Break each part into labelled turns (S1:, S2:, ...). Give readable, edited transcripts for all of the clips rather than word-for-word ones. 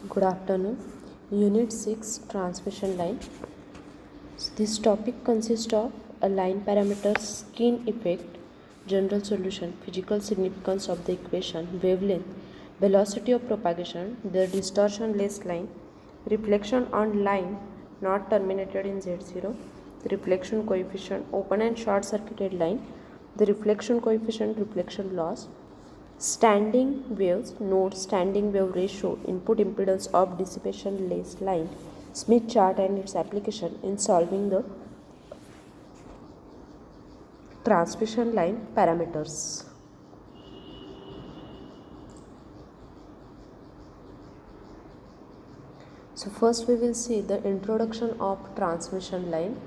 S1: Good afternoon. Unit 6 Transmission line. This topic consists of a line parameter, skin effect, general solution, physical significance of the equation, wavelength, velocity of propagation, the distortion-less line, reflection on line not terminated in Z0, the reflection coefficient, open and short circuited line, the reflection coefficient, reflection loss, standing waves, note standing wave ratio, input impedance of dissipation less line, Smith chart and its application in solving the transmission line parameters. So first we will see the introduction of transmission line.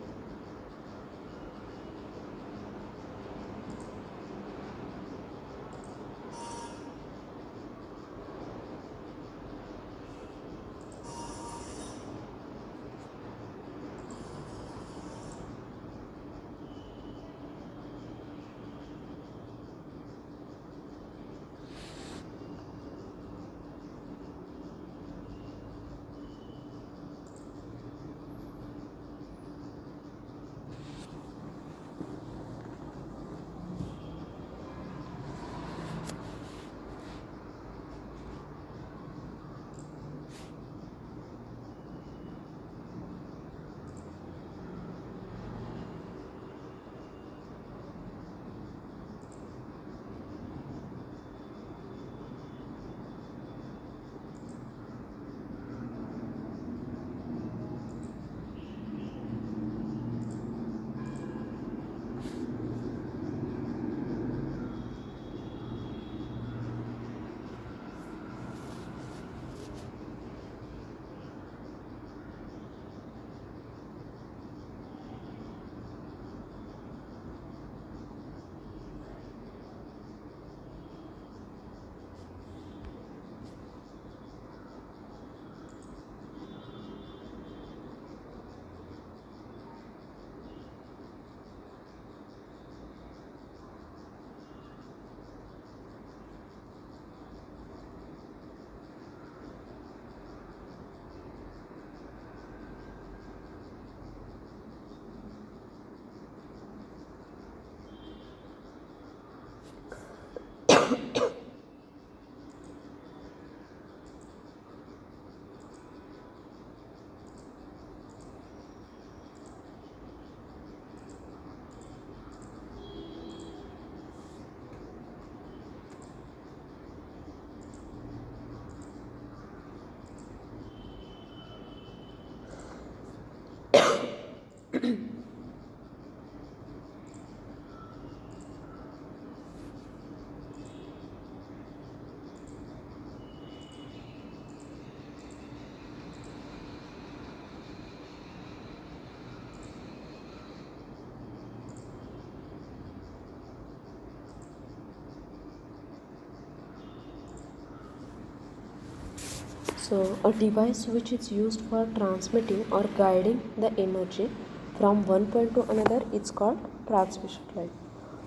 S1: So a device which is used for transmitting or guiding the energy from one point to another is called transmission line.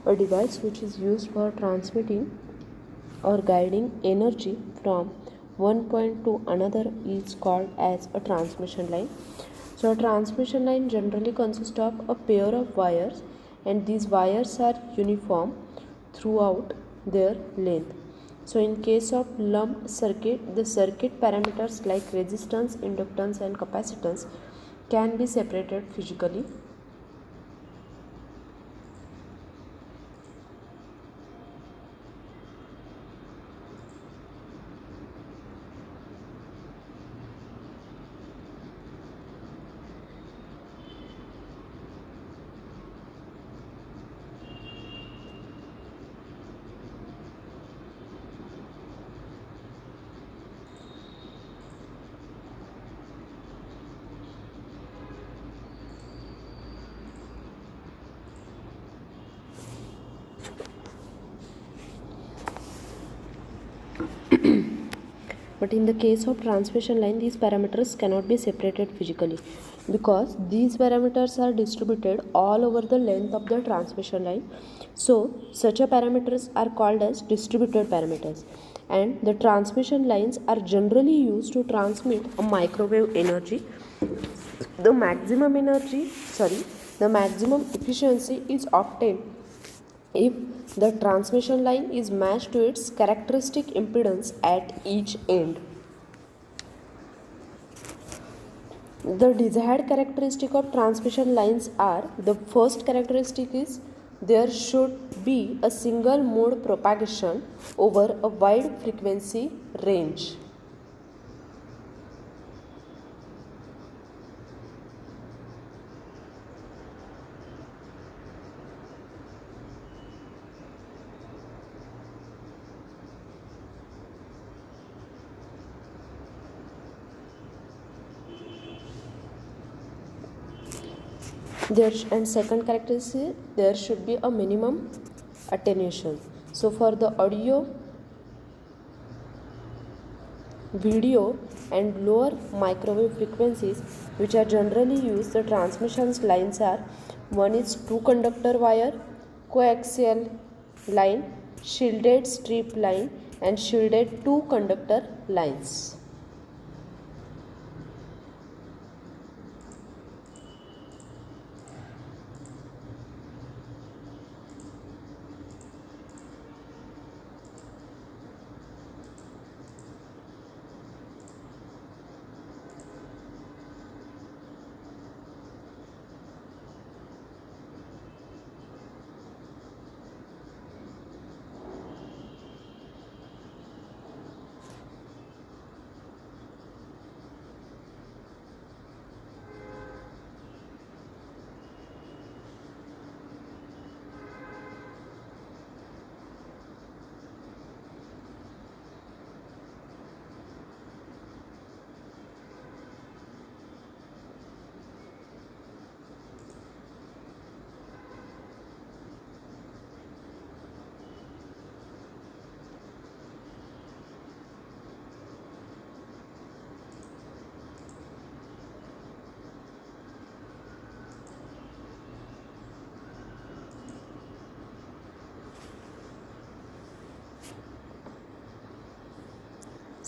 S1: A device which is used for transmitting or guiding energy from one point to another is called as a transmission line. So a transmission line generally consists of a pair of wires, and these wires are uniform throughout their length. So in case of lumped circuit, the circuit parameters like resistance, inductance and capacitance can be separated physically. But in the case of transmission line, these parameters cannot be separated physically because these parameters are distributed all over the length of the transmission line. So such a parameters are called as distributed parameters. and the transmission lines are generally used to transmit a microwave energy. The maximum energy, sorry, the maximum efficiency is obtained if the transmission line is matched to its characteristic impedance at each end. The desired characteristic of transmission lines are: the first characteristic is there should be a single mode propagation over a wide frequency range. And second characteristic, there should be a minimum attenuation. So for the audio, video and lower microwave frequencies which are generally used, the transmission lines are: one is two conductor wire, coaxial line, shielded strip line and shielded two conductor lines.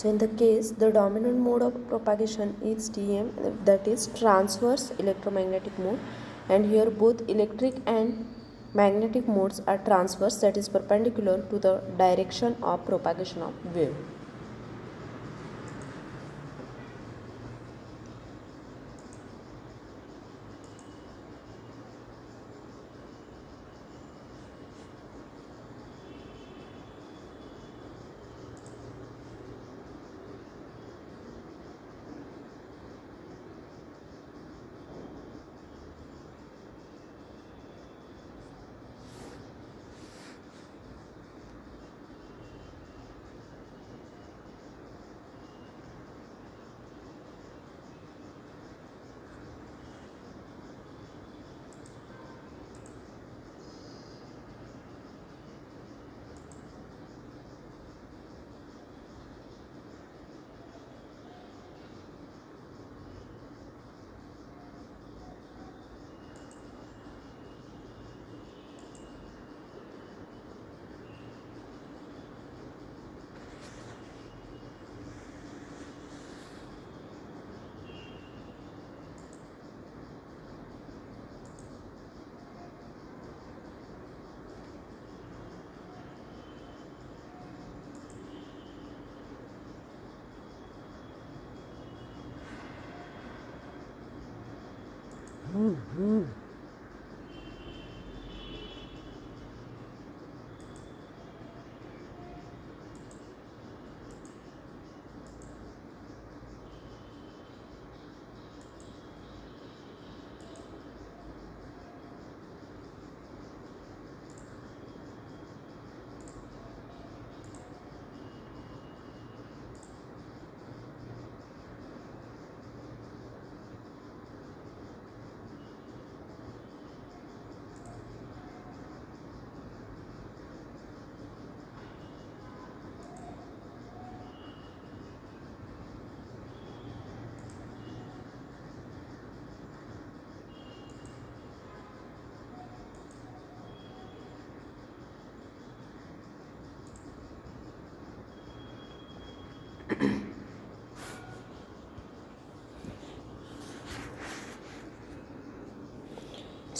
S1: So in the case, the dominant mode of propagation is TM, that is transverse electromagnetic mode, and here both electric and magnetic modes are transverse, that is perpendicular to the direction of propagation of wave.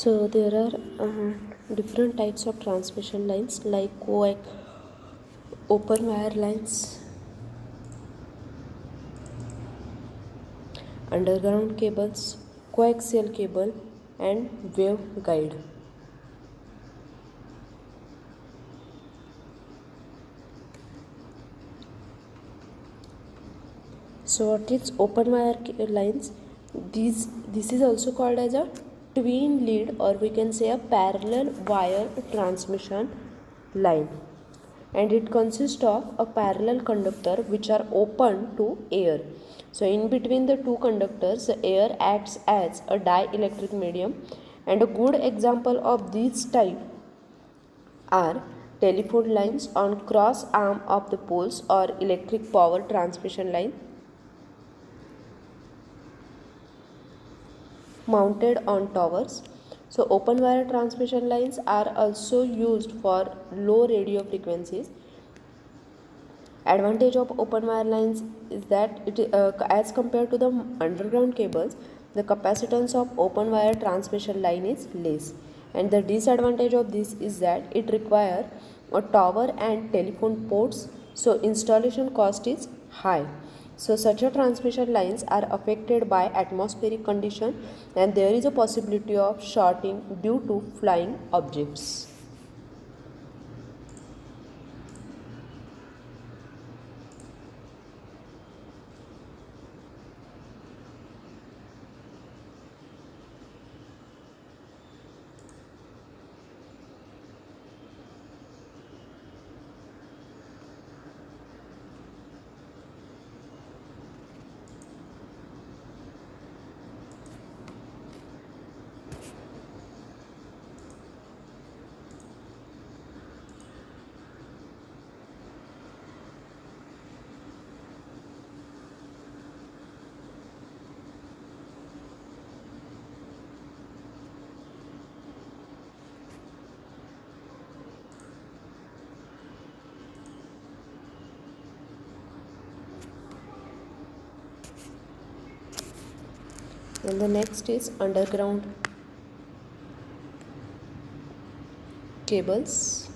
S1: So there are different types of transmission lines like coax, open wire lines, underground cables, coaxial cable, and waveguide. So what is open wire lines? This is also called as a twin lead, or we can say a parallel wire transmission line, and it consists of a parallel conductor which are open to air. So in between the two conductors, the air acts as a dielectric medium, and a good example of this type are telephone lines on cross arm of the poles, or electric power transmission line mounted on towers. So open wire transmission lines are also used for low radio frequencies. Advantage of open wire lines is that as compared to the underground cables, the capacitance of open wire transmission line is less, and the disadvantage of this is that it requires a tower and telephone ports, so installation cost is high. So such a transmission lines are affected by atmospheric condition, and there is a possibility of shorting due to flying objects. And the next is underground cables.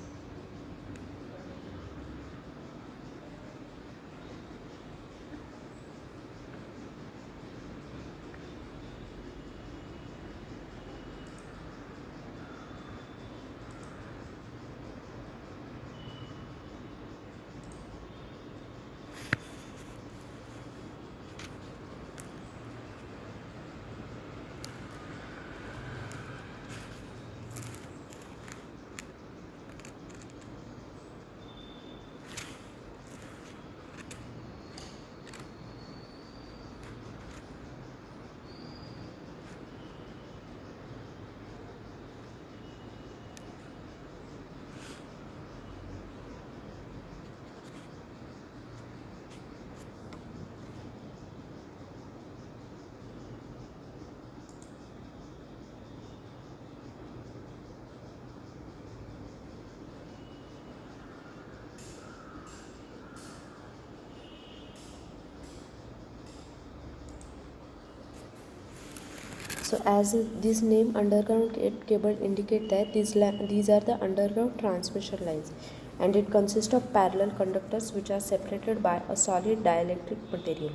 S1: So as this name underground cable indicate that these are the underground transmission lines, and it consists of parallel conductors which are separated by a solid dielectric material.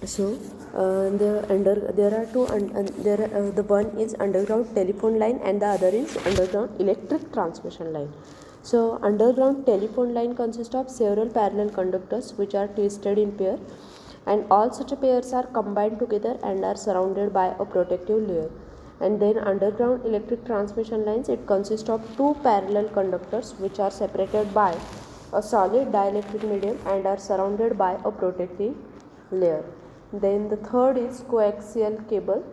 S1: So there are two the one is underground telephone line and the other is underground electric transmission line. So underground telephone line consists of several parallel conductors which are twisted in pair, and all such pairs are combined together and are surrounded by a protective layer. And then underground electric transmission lines, it consists of two parallel conductors which are separated by a solid dielectric medium and are surrounded by a protective layer. Then the third is coaxial cable.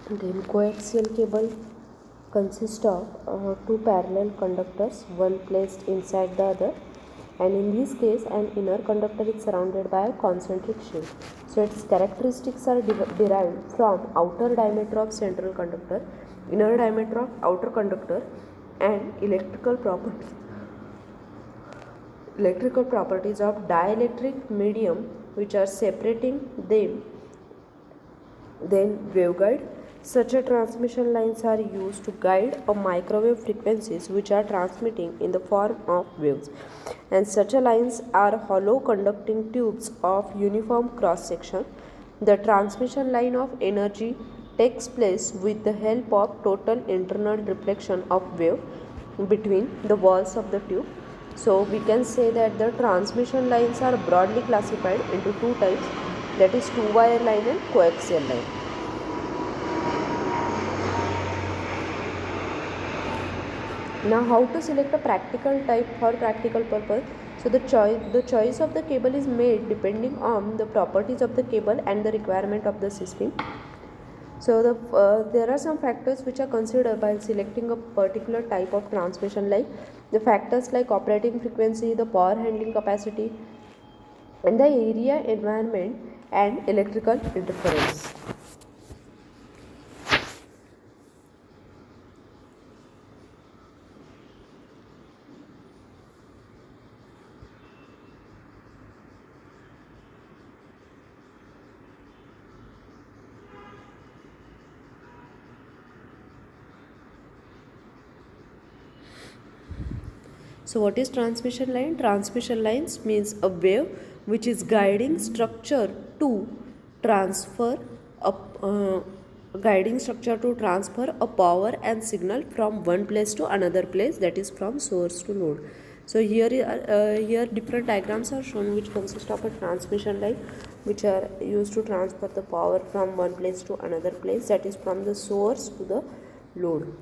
S1: Then coaxial cable consists of two parallel conductors, one placed inside the other, and in this case an inner conductor is surrounded by a concentric shield. So its characteristics are derived from outer diameter of central conductor, inner diameter of outer conductor, and electrical properties of dielectric medium which are separating them. Then waveguide. Such a transmission lines are used to guide a microwave frequencies which are transmitting in the form of waves. And such a lines are hollow conducting tubes of uniform cross section. The transmission line of energy takes place with the help of total internal reflection of wave between the walls of the tube. So we can say that the transmission lines are broadly classified into two types, that is two wire line and coaxial line. Now how to select a practical type for practical purpose? So the choice of the cable is made depending on the properties of the cable and the requirement of the system. So there are some factors which are considered while selecting a particular type of transmission line. The factors like operating frequency, the power handling capacity, and the area, environment, and electrical interference. So what is transmission line? Transmission lines means a wave which is guiding structure to transfer a power and signal from one place to another place, that is from source to node. So here different diagrams are shown which consist of a transmission line which are used to transfer the power from one place to another place, that is from the source to the load.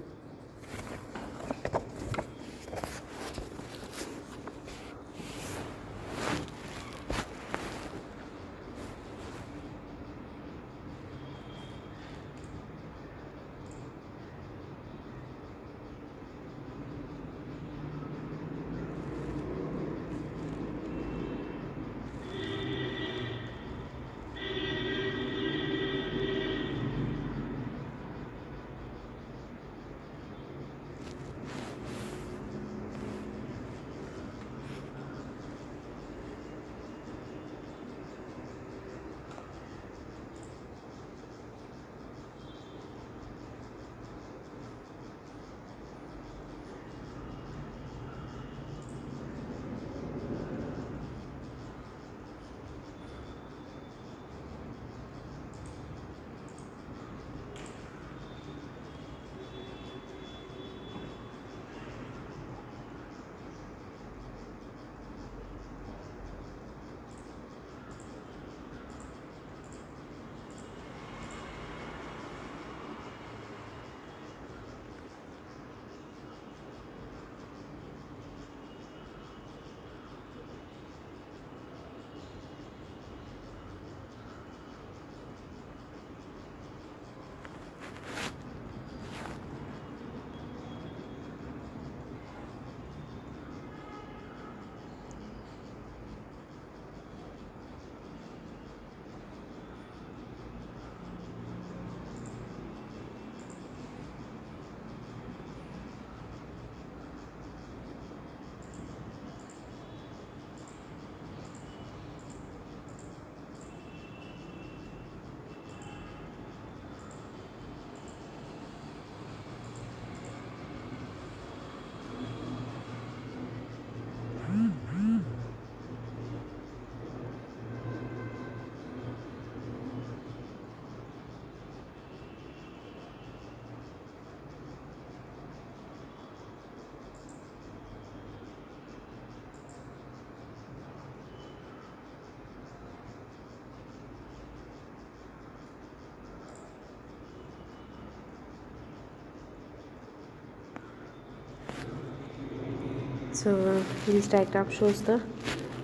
S1: So this diagram shows the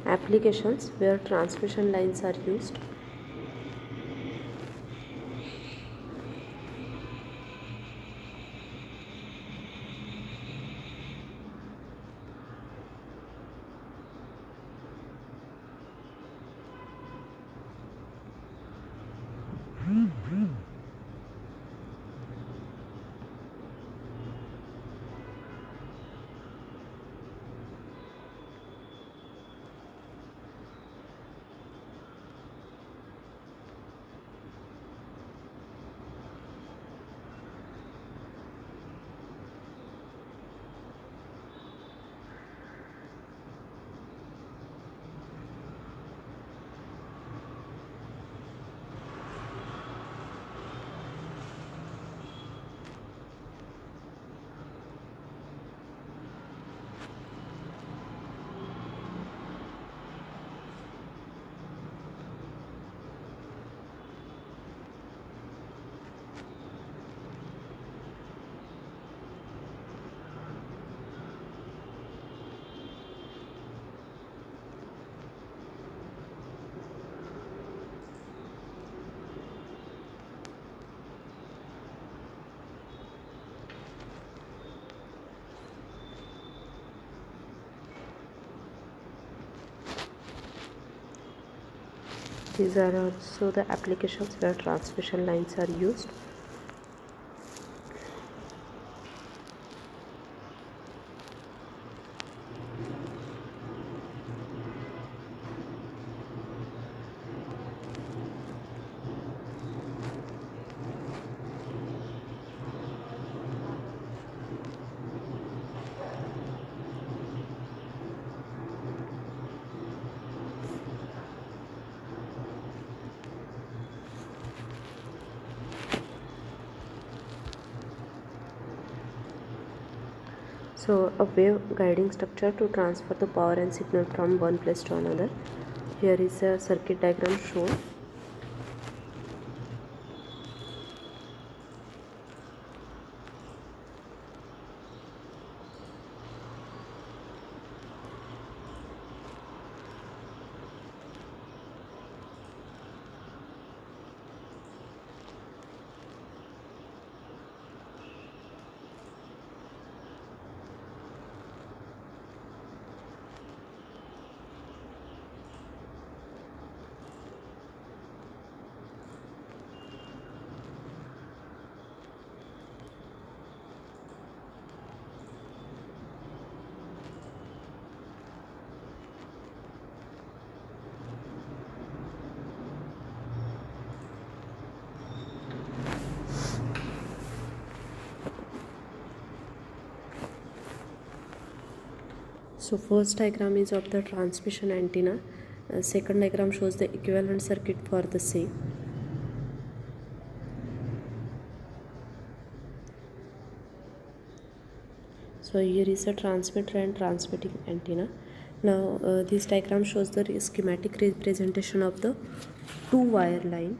S1: applications where transmission lines are used. These are also the applications where transmission lines are used. So a wave guiding structure to transfer the power and signal from one place to another. Here is a circuit diagram shown. So first diagram is of the transmission antenna. Second diagram shows the equivalent circuit for the same. So here is a transmitter and transmitting antenna. Now this diagram shows the schematic representation of the two wire line.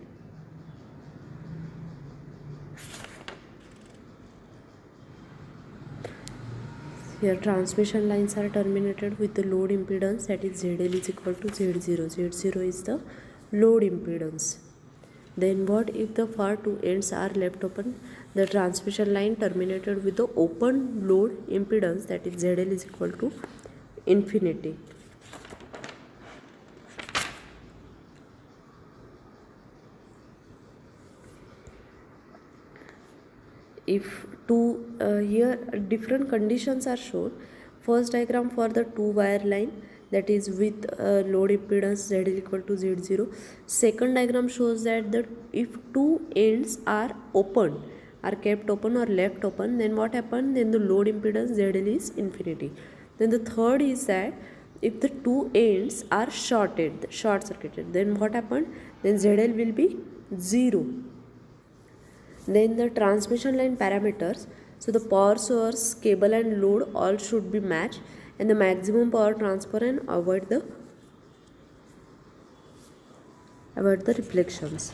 S1: Here transmission lines are terminated with the load impedance, that is ZL is equal to Z0. Z0 is the load impedance. Then what if the far two ends are left open? The transmission line terminated with the open load impedance, that is ZL is equal to infinity. If here different conditions are shown. First diagram for the two wire line, that is with load impedance Z is equal to Z0. Second diagram shows that if two ends are open, are kept open or left open, then what happens? Then the load impedance ZL is infinity. Then the third is that if the two ends are short circuited, then what happens? Then ZL will be 0. Then the transmission line parameters. So the power source, cable and load all should be matched, and the maximum power transfer and avoid the reflections.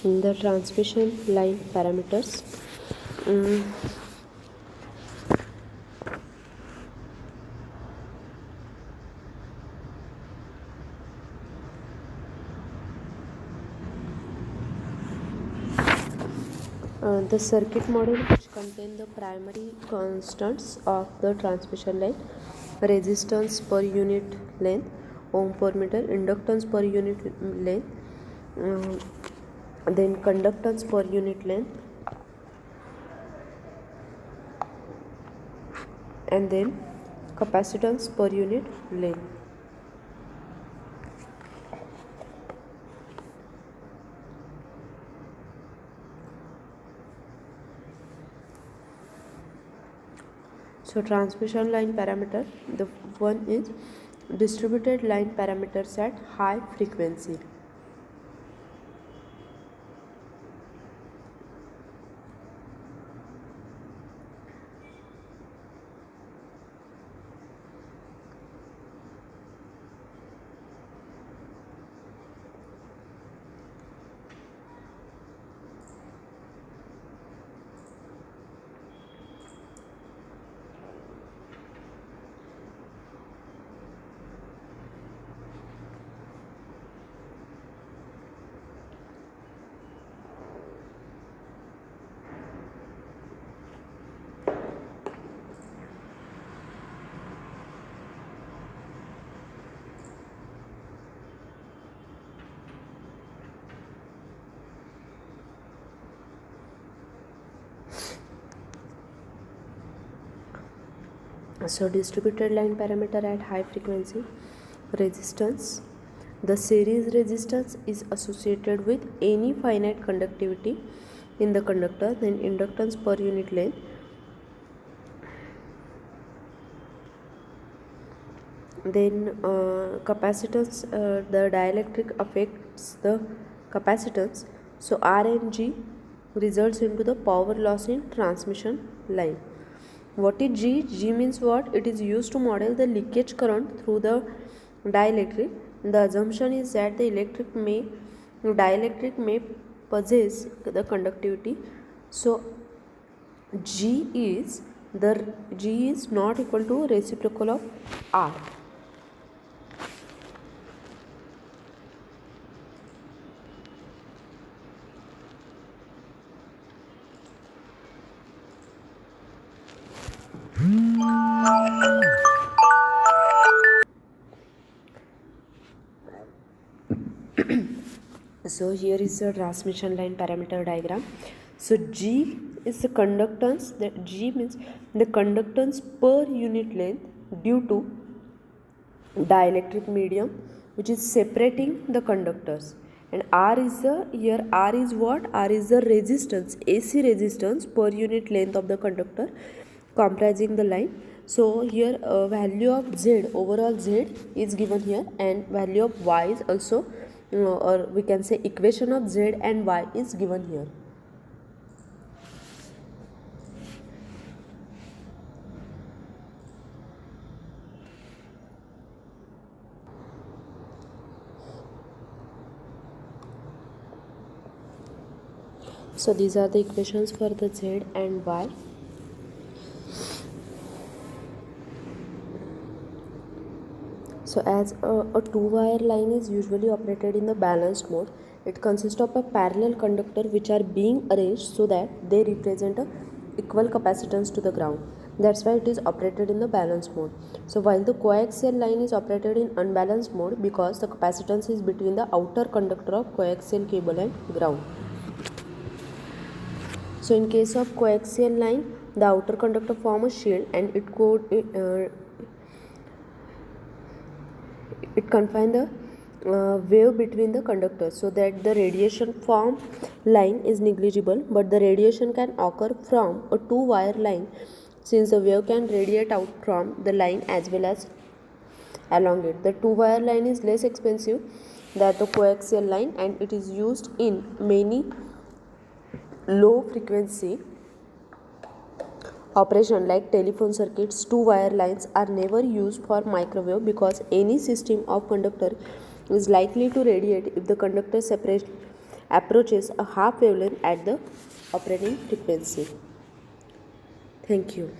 S1: The transmission line parameters. Mm, the circuit model which contain the primary constants of the transmission line: resistance per unit length, ohm per meter, inductance per unit length, then conductance per unit length, and then capacitance per unit length. So transmission line parameter, the one is distributed line parameters at high frequency. So distributed line parameter at high frequency. Resistance. The series resistance is associated with any finite conductivity in the conductor. Then inductance per unit length. Then capacitance, the dielectric affects the capacitance. So R and G results into the power loss in transmission line. What is G? G means what? It is used to model the leakage current through the dielectric. The assumption is that the dielectric may possess the conductivity. So G is not equal to reciprocal of R. So here is the transmission line parameter diagram. So G is the conductance, that G means the conductance per unit length due to dielectric medium which is separating the conductors. And R is what? R is the resistance, AC resistance per unit length of the conductor comprising the line. So here value of Z, overall Z is given here, and value of Y is also or we can say equation of Z and Y is given here. So these are the equations for the Z and Y. So as a two-wire line is usually operated in the balanced mode, it consists of a parallel conductor which are being arranged so that they represent a equal capacitance to the ground. That's why it is operated in the balanced mode. So while the coaxial line is operated in unbalanced mode because the capacitance is between the outer conductor of coaxial cable and ground. So in case of coaxial line, the outer conductor form a shield and it confine the wave between the conductors so that the radiation from line is negligible, but the radiation can occur from a two-wire line since the wave can radiate out from the line as well as along it. The two-wire line is less expensive than the coaxial line and it is used in many low frequency operation like telephone circuits. Two-wire lines are never used for microwave because any system of conductor is likely to radiate if the conductor approaches a half wavelength at the operating frequency. Thank you.